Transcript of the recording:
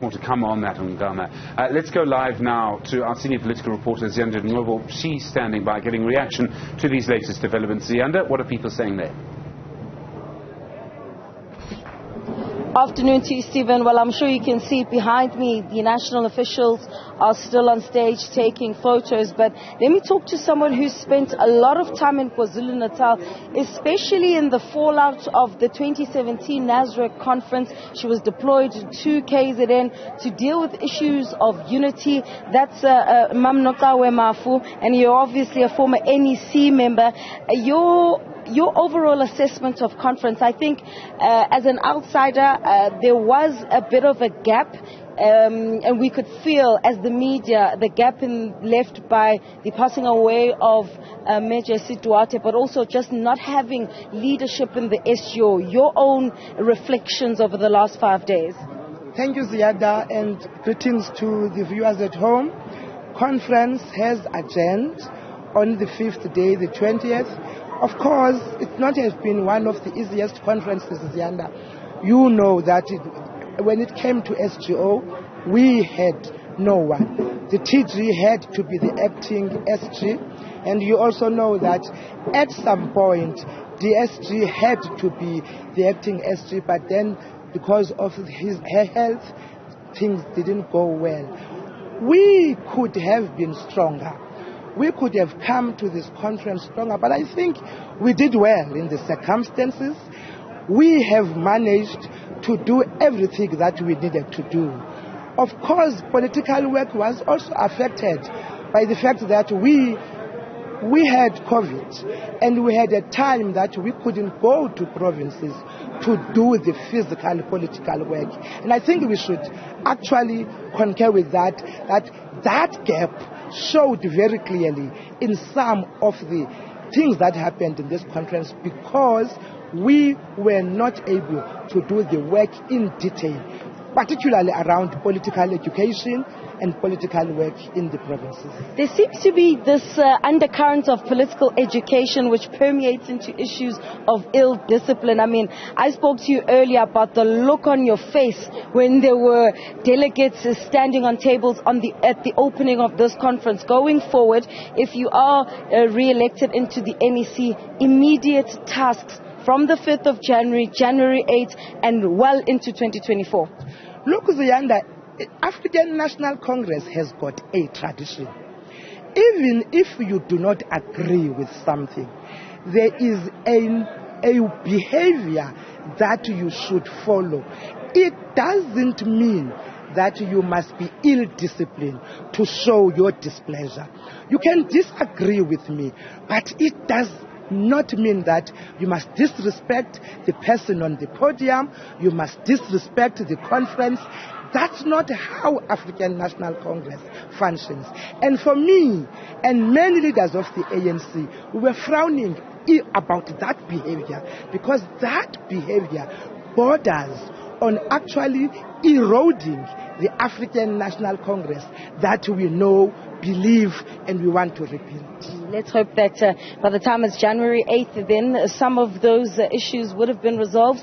More to come on that, Ngama. Let's go live now to our senior political reporter, Ziyanda Novo. She's standing by, getting reaction to these latest developments. Ziyanda, what are people saying there? Afternoon to you, Stephen. Well, I'm sure you can see behind me, the national officials are still on stage taking photos. But let me talk to someone who spent a lot of time in KwaZulu-Natal, especially in the fallout of the 2017 NASREC conference. She was deployed to KZN to deal with issues of unity. That's Nocawe Mafu, and you're obviously a former NEC member. Your overall assessment of conference, I think as an outsider, there was a bit of a gap, and we could feel as the media the gap left by the passing away of Major Duarte, but also just not having leadership in the SGO. Your own reflections over the last 5 days. Thank you, Ziyada, and greetings to the viewers at home. Conference has adjourned on the 5th day, the 20th. Of course, it's not has been one of the easiest conferences, Ziyanda. You know that when it came to SGO, we had no one. The TG had to be the acting SG, and you also know that at some point the SG had to be the acting SG, but then because of her health, things didn't go well. We could have been stronger. We could have come to this conference stronger, but I think we did well in the circumstances. We have managed to do everything that we needed to do. Of course, political work was also affected by the fact that we had COVID, and we had a time that we couldn't go to provinces to do the physical political work. And I think we should actually concur with that gap showed very clearly in some of the things that happened in this conference, because we were not able to do the work in detail, particularly around political education and political work in the provinces. There seems to be this undercurrent of political education which permeates into issues of ill discipline. I mean, I spoke to you earlier about the look on your face when there were delegates standing on tables at the opening of this conference. Going forward, if you are re-elected into the NEC, immediate tasks from the 5th of January, January 8th, and well into 2024. Look, Ziyanda, African National Congress has got a tradition. Even if you do not agree with something, there is a behavior that you should follow. It doesn't mean that you must be ill-disciplined to show your displeasure. You can disagree with me, but it does not mean that you must disrespect the person on the podium, you must disrespect the conference. That's not how African National Congress functions. And for me and many leaders of the ANC, we were frowning about that behavior, because that behavior borders on actually eroding the African National Congress that we know, believe, and we want to repeat. Let's hope that by the time it's January 8th, then some of those issues would have been resolved.